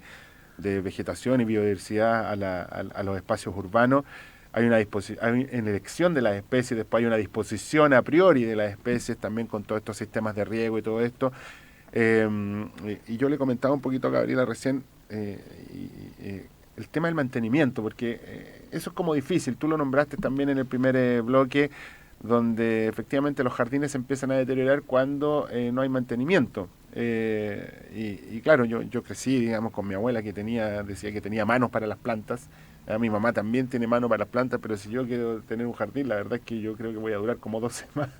vegetación y biodiversidad a los espacios urbanos. Hay una elección de las especies, después hay una disposición a priori de las especies, también con todos estos sistemas de riego y todo esto. Y yo le comentaba un poquito a Gabriela recién el tema del mantenimiento, porque eso es como difícil. Tú lo nombraste también en el primer bloque, donde efectivamente los jardines se empiezan a deteriorar cuando no hay mantenimiento. Y claro, yo crecí, digamos, con mi abuela que decía que tenía manos para las plantas. Mi mamá también tiene manos para las plantas, pero si yo quiero tener un jardín, la verdad es que yo creo que voy a durar como 2 semanas.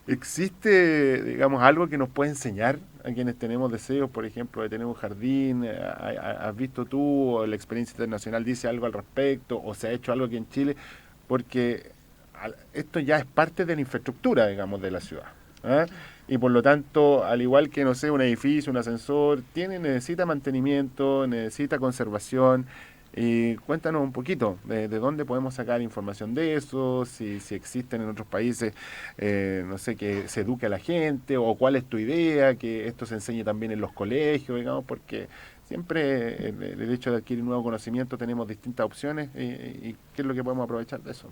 ¿Existe, digamos, algo que nos puede enseñar a quienes tenemos deseos, por ejemplo, de tener un jardín? ¿Has visto tú, o la experiencia internacional dice algo al respecto, o se ha hecho algo aquí en Chile? Porque esto ya es parte de la infraestructura, digamos, de la ciudad, ¿eh? Y por lo tanto, al igual que, no sé, un edificio, un ascensor, necesita mantenimiento, necesita conservación. Y cuéntanos un poquito de dónde podemos sacar información de eso, si existen en otros países, no sé, que se eduque a la gente, o cuál es tu idea, que esto se enseñe también en los colegios, digamos, porque siempre el hecho de adquirir nuevo conocimiento tenemos distintas opciones y qué es lo que podemos aprovechar de eso.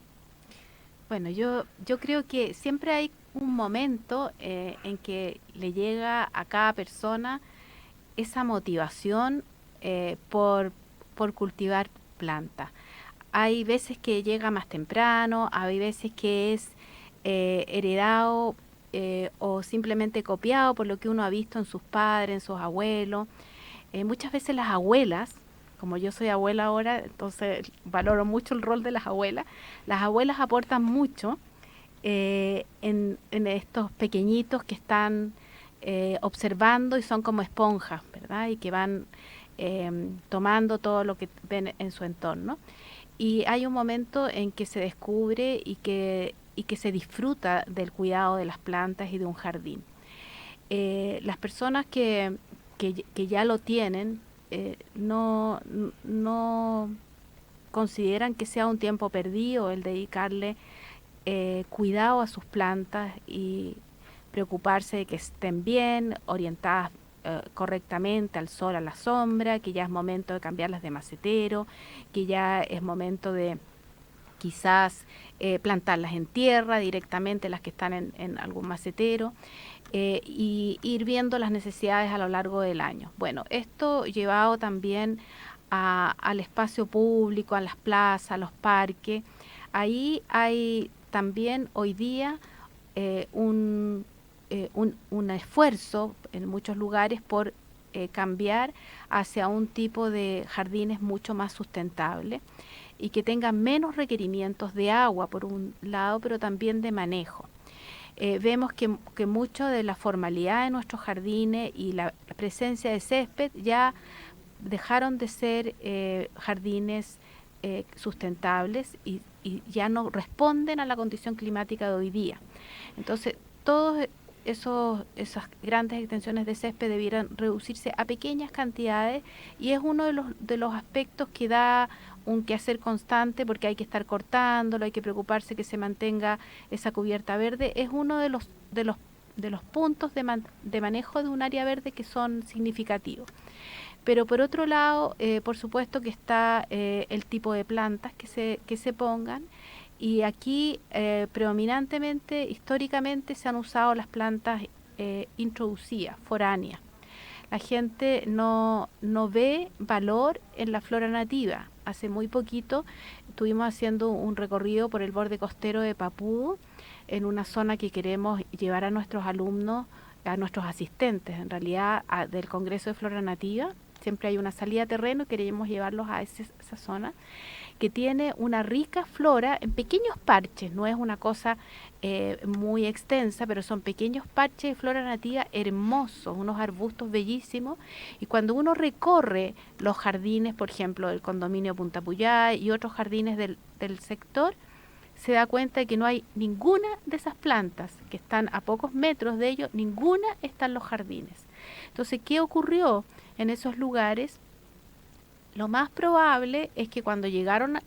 Bueno, yo creo que siempre hay un momento en que le llega a cada persona esa motivación por cultivar plantas. Hay veces que llega más temprano, hay veces que es heredado o simplemente copiado por lo que uno ha visto en sus padres, en sus abuelos. Muchas veces las abuelas, como yo soy abuela ahora, entonces valoro mucho el rol de las abuelas. Las abuelas aportan mucho en estos pequeñitos que están observando y son como esponjas, ¿verdad? Y que van tomando todo lo que ven en su entorno. Y hay un momento en que se descubre y que se disfruta del cuidado de las plantas y de un jardín. Las personas que ya lo tienen, no consideran que sea un tiempo perdido el dedicarle cuidado a sus plantas y preocuparse de que estén bien, orientadas correctamente al sol, a la sombra, que ya es momento de cambiarlas de macetero, que ya es momento de quizás plantarlas en tierra directamente, las que están en algún macetero, y ir viendo las necesidades a lo largo del año. Bueno, esto llevado también al espacio público, a las plazas, a los parques. Ahí hay también hoy día un esfuerzo en muchos lugares por cambiar hacia un tipo de jardines mucho más sustentable. y que tengan menos requerimientos de agua por un lado, pero también de manejo. Vemos que mucho de la formalidad de nuestros jardines y la presencia de césped ya dejaron de ser jardines sustentables y ya no responden a la condición climática de hoy día. Entonces, todas esas grandes extensiones de césped debieran reducirse a pequeñas cantidades, y es uno de los aspectos que da un quehacer constante, porque hay que estar cortándolo, hay que preocuparse que se mantenga esa cubierta verde. Es uno de los puntos de manejo de un área verde que son significativos. Pero por otro lado, por supuesto que está el tipo de plantas que se pongan, y aquí predominantemente, históricamente, se han usado las plantas introducidas, foráneas. La gente no ve valor en la flora nativa. Hace muy poquito estuvimos haciendo un recorrido por el borde costero de Papudo, en una zona que queremos llevar a nuestros alumnos, a nuestros asistentes, en realidad, del Congreso de Flora Nativa. Siempre hay una salida a terreno y queremos llevarlos a esa zona, que tiene una rica flora en pequeños parches. No es una cosa muy extensa, pero son pequeños parches de flora nativa hermosos, unos arbustos bellísimos. Y cuando uno recorre los jardines, por ejemplo, del condominio Punta Puyá y otros jardines del sector, se da cuenta de que no hay ninguna de esas plantas que están a pocos metros de ellos, ninguna está en los jardines. Entonces, ¿qué ocurrió en esos lugares? Lo más probable es que cuando llegaron,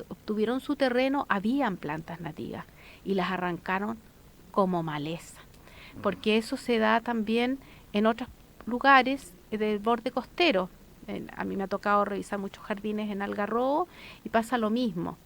obtuvieron su terreno, habían plantas nativas y las arrancaron como maleza, porque eso se da también en otros lugares del borde costero. A mí me ha tocado revisar muchos jardines en Algarrobo y pasa lo mismo.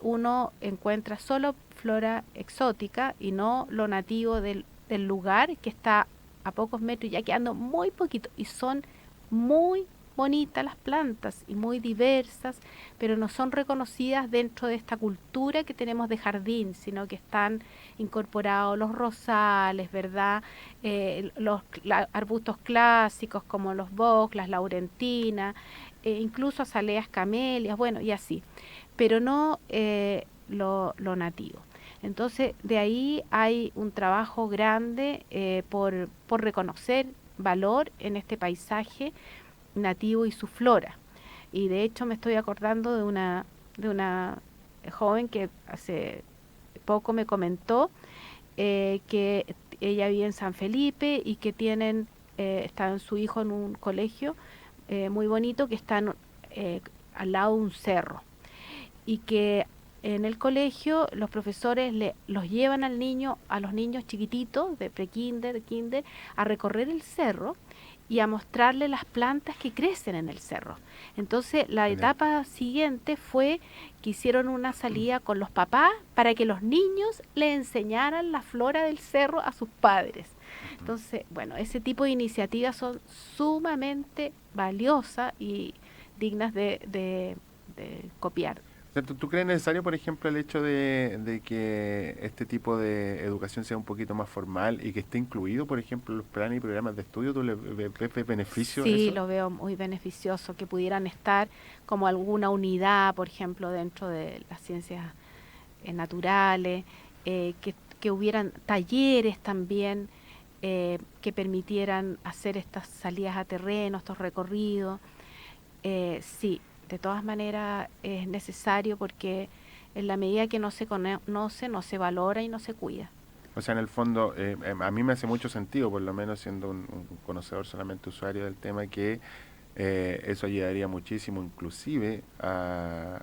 Uno encuentra solo flora exótica y no lo nativo del lugar, que está a pocos metros, ya quedando muy poquito, y son muy bonitas las plantas y muy diversas, pero no son reconocidas dentro de esta cultura que tenemos de jardín, sino que están incorporados los rosales, ¿verdad? Los arbustos clásicos como los box, las laurentinas, incluso azaleas camelias, bueno, y así, pero no lo nativo. Entonces, de ahí hay un trabajo grande por reconocer valor en este paisaje nativo y su flora. Y de hecho me estoy acordando de una joven que hace poco me comentó que ella vive en San Felipe y que está su hijo en un colegio muy bonito que está al lado de un cerro, y que en el colegio los profesores los llevan a los niños chiquititos de prekinder, kinder, a recorrer el cerro y a mostrarle las plantas que crecen en el cerro. Entonces, la etapa siguiente fue que hicieron una salida con los papás para que los niños le enseñaran la flora del cerro a sus padres. Entonces, bueno, ese tipo de iniciativas son sumamente valiosas y dignas de copiar. ¿Tú crees necesario, por ejemplo, el hecho de que este tipo de educación sea un poquito más formal y que esté incluido, por ejemplo, en los planes y programas de estudio? ¿Tú le ves beneficio? Sí, eso? lo veo muy beneficioso, que pudieran estar como alguna unidad, por ejemplo, dentro de las ciencias naturales, que hubieran talleres también que permitieran hacer estas salidas a terreno, estos recorridos. Sí. De todas maneras es necesario, porque en la medida que no se conoce, no se valora y no se cuida. O sea, en el fondo, a mí me hace mucho sentido, por lo menos siendo un conocedor solamente usuario del tema, que eso ayudaría muchísimo, inclusive, a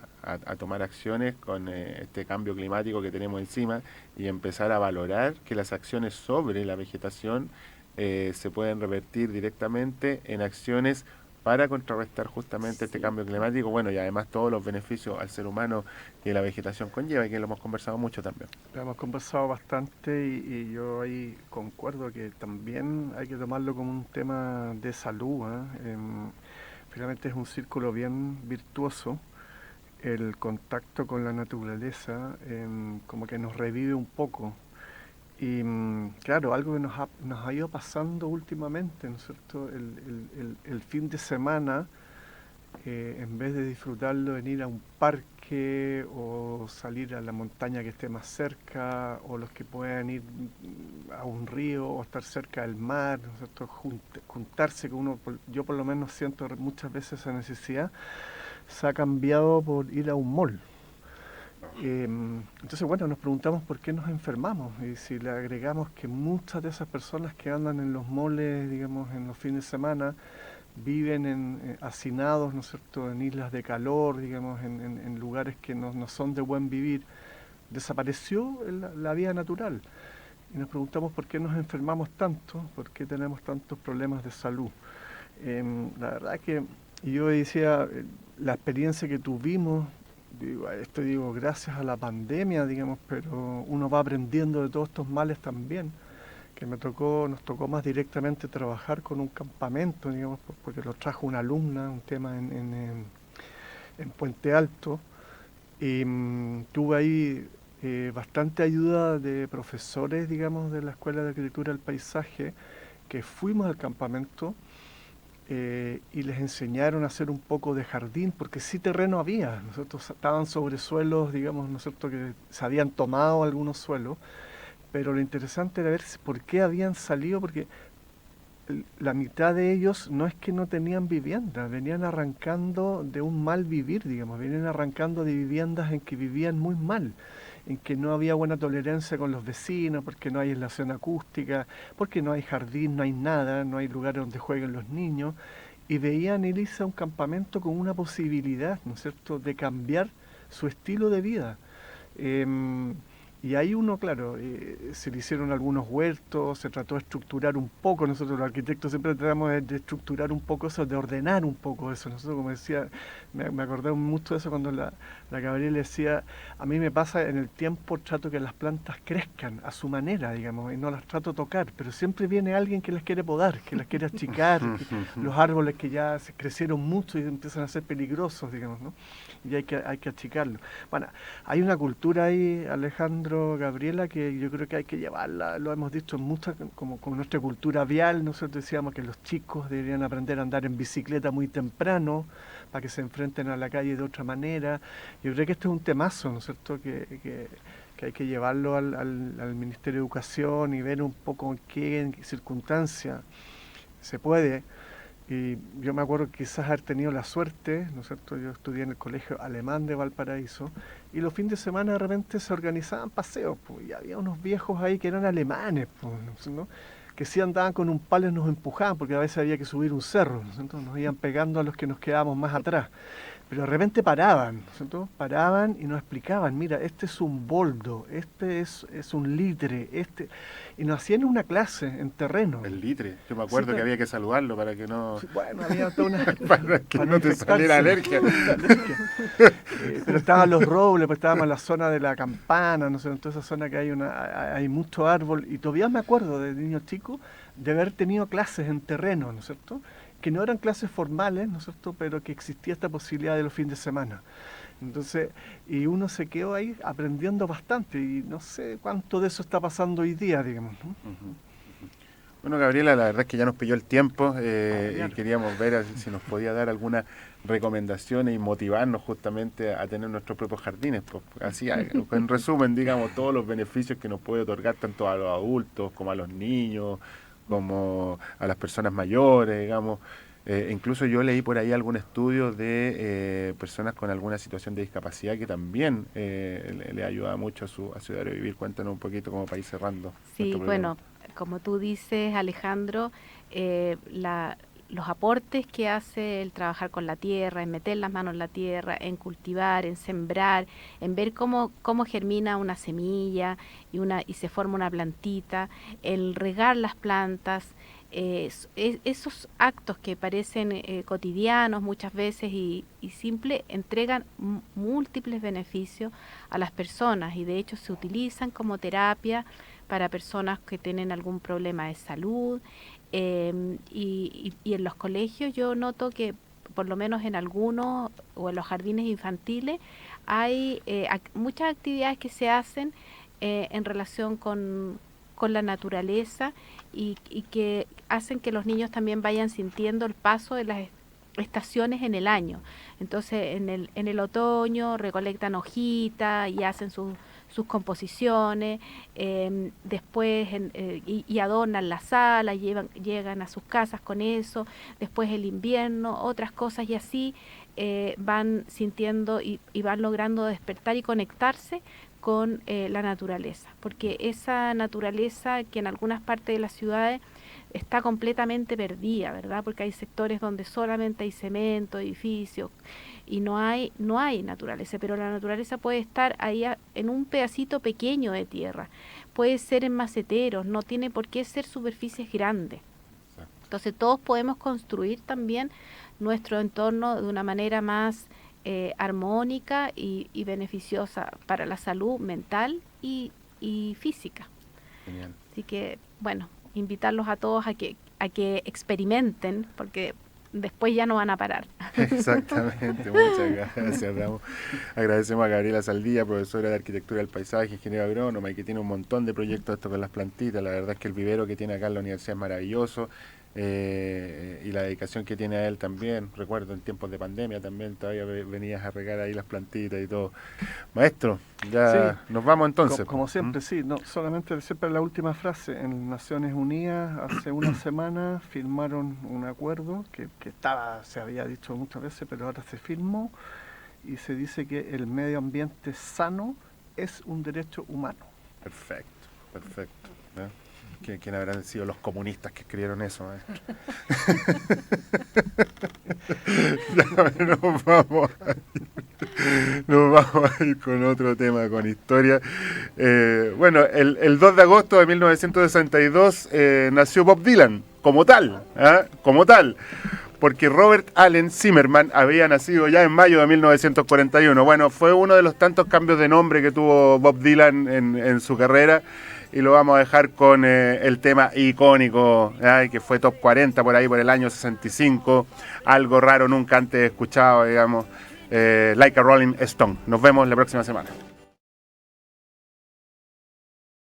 tomar acciones con este cambio climático que tenemos encima, y empezar a valorar que las acciones sobre la vegetación se pueden revertir directamente en acciones para contrarrestar justamente este cambio climático, bueno, y además todos los beneficios al ser humano que la vegetación conlleva, y que lo hemos conversado mucho también. Lo hemos conversado bastante y yo ahí concuerdo que también hay que tomarlo como un tema de salud. Finalmente es un círculo bien virtuoso. El contacto con la naturaleza como que nos revive un poco. Y claro, algo que nos ha ido pasando últimamente, ¿no es cierto? El fin de semana en vez de disfrutarlo en ir a un parque o salir a la montaña que esté más cerca, o los que puedan ir a un río o estar cerca del mar, ¿no es cierto? Juntarse con uno, yo por lo menos siento muchas veces esa necesidad, se ha cambiado por ir a un mall. Entonces, bueno, nos preguntamos por qué nos enfermamos, y si le agregamos que muchas de esas personas que andan en los malls, digamos, en los fines de semana, viven hacinados, ¿no es cierto?, en islas de calor, digamos, en lugares que no son de buen vivir, desapareció la vida natural. Y nos preguntamos por qué nos enfermamos tanto, por qué tenemos tantos problemas de salud. La verdad que yo decía, la experiencia que tuvimos, digo, gracias a la pandemia, digamos, pero uno va aprendiendo de todos estos males también, que nos tocó más directamente trabajar con un campamento, digamos, porque lo trajo una alumna, un tema en Puente Alto, y tuve ahí bastante ayuda de profesores, digamos, de la Escuela de Arquitectura del Paisaje, que fuimos al campamento y les enseñaron a hacer un poco de jardín, porque sí terreno había, nosotros estaban sobre suelos, digamos, ¿no es cierto?, que se habían tomado algunos suelos, pero lo interesante era ver por qué habían salido, porque la mitad de ellos no es que no tenían vivienda, venían arrancando de un mal vivir, digamos, venían arrancando de viviendas en que vivían muy mal, en que no había buena tolerancia con los vecinos, porque no hay aislación acústica, porque no hay jardín, no hay nada, no hay lugar donde jueguen los niños, y veían irse a un campamento con una posibilidad, ¿no es cierto?, de cambiar su estilo de vida. Y ahí uno, claro, se le hicieron algunos huertos, se trató de estructurar un poco, nosotros los arquitectos siempre tratamos de estructurar un poco eso, de ordenar un poco eso. Nosotros, como decía, me acordé mucho de eso cuando la Gabriela decía, a mí me pasa en el tiempo, trato que las plantas crezcan a su manera, digamos, y no las trato de tocar, pero siempre viene alguien que las quiere podar, que las quiere achicar, los árboles que ya se crecieron mucho y empiezan a ser peligrosos, digamos, ¿no? Y hay que achicarlo. Bueno, hay una cultura ahí, Alejandro, Gabriela, que yo creo que hay que llevarla, lo hemos dicho en muchas, como con nuestra cultura vial. Nosotros decíamos que los chicos deberían aprender a andar en bicicleta muy temprano para que se enfrenten a la calle de otra manera. Yo creo que este es un temazo, ¿no es cierto?, que hay que llevarlo al Ministerio de Educación y ver un poco en qué circunstancias se puede. Y yo me acuerdo quizás haber tenido la suerte, ¿no es cierto?, yo estudié en el Colegio Alemán de Valparaíso, y los fines de semana de repente se organizaban paseos, pues, y había unos viejos ahí que eran alemanes, pues, ¿no?, que sí andaban con un palo y nos empujaban, porque a veces había que subir un cerro, ¿no es cierto?, nos iban pegando a los que nos quedábamos más atrás. Pero de repente paraban, ¿no es cierto?, paraban y nos explicaban, mira, este es un boldo, este es un litre, y nos hacían una clase en terreno. El litre, yo me acuerdo, sí, que había que saludarlo para que no... Bueno, había toda una... para que no te saliera alergia. Pero estaban los robles, pues estábamos en la zona de la Campana, no sé, en toda esa zona que hay mucho árbol, y todavía me acuerdo de niño chico de haber tenido clases en terreno, ¿no es cierto?, que no eran clases formales, ¿no es cierto?, pero que existía esta posibilidad de los fines de semana. Entonces, y uno se quedó ahí aprendiendo bastante, y no sé cuánto de eso está pasando hoy día, digamos, ¿no? Bueno, Gabriela, la verdad es que ya nos pilló el tiempo, y queríamos ver si nos podía dar algunas recomendaciones y motivarnos justamente a tener nuestros propios jardines. Pues, así, en resumen, digamos, todos los beneficios que nos puede otorgar tanto a los adultos como a los niños, como a las personas mayores, digamos. Incluso yo leí por ahí algún estudio de personas con alguna situación de discapacidad que también le ayuda mucho a su diario vivir. Cuéntanos un poquito como para ir cerrando. Sí, bueno, como tú dices, Alejandro, los aportes que hace el trabajar con la tierra, en meter las manos en la tierra, en cultivar, en sembrar, en ver cómo germina una semilla y se forma una plantita, el regar las plantas, esos actos que parecen cotidianos muchas veces y simples, entregan múltiples beneficios a las personas, y de hecho se utilizan como terapia para personas que tienen algún problema de salud. Y en los colegios yo noto que por lo menos en algunos o en los jardines infantiles hay muchas actividades que se hacen en relación con la naturaleza y que hacen que los niños también vayan sintiendo el paso de estaciones en el año. Entonces en el otoño recolectan hojitas y hacen sus composiciones, después y adornan la sala, llegan a sus casas con eso, después el invierno, otras cosas, y así van sintiendo y van logrando despertar y conectarse con la naturaleza, porque esa naturaleza que en algunas partes de las ciudades está completamente perdida, ¿verdad? Porque hay sectores donde solamente hay cemento, edificios, y no hay naturaleza, pero la naturaleza puede estar ahí en un pedacito pequeño de tierra, puede ser en maceteros, no tiene por qué ser superficies grandes. Entonces todos podemos construir también nuestro entorno de una manera más armónica y beneficiosa para la salud mental y física. Genial. Así que, bueno, invitarlos a todos a que experimenten, porque después ya no van a parar. Exactamente, muchas gracias, Ramos. Agradecemos a Gabriela Saldía, profesora de Arquitectura del Paisaje, ingeniero agrónoma, y que tiene un montón de proyectos con las plantitas. La verdad es que el vivero que tiene acá en la universidad es maravilloso. Y la dedicación que tiene a él también. Recuerdo en tiempos de pandemia también todavía venías a regar ahí las plantitas y todo. Maestro, ya sí, nos vamos entonces. Como siempre, sí, no solamente siempre la última frase. En Naciones Unidas hace una semana firmaron un acuerdo que se había dicho muchas veces, pero ahora se firmó, y se dice que el medio ambiente sano es un derecho humano. Perfecto. ¿Eh? ¿Quién habrán sido los comunistas que escribieron eso, maestro? Nos vamos a ir con otro tema, con historia. Bueno, el 2 de agosto de 1962 nació Bob Dylan, como tal, porque Robert Allen Zimmerman había nacido ya en mayo de 1941. Bueno, fue uno de los tantos cambios de nombre que tuvo Bob Dylan en su carrera. Y lo vamos a dejar con el tema icónico, que fue top 40 por ahí por el año 65. Algo raro, nunca antes escuchado, digamos, Like a Rolling Stone. Nos vemos la próxima semana.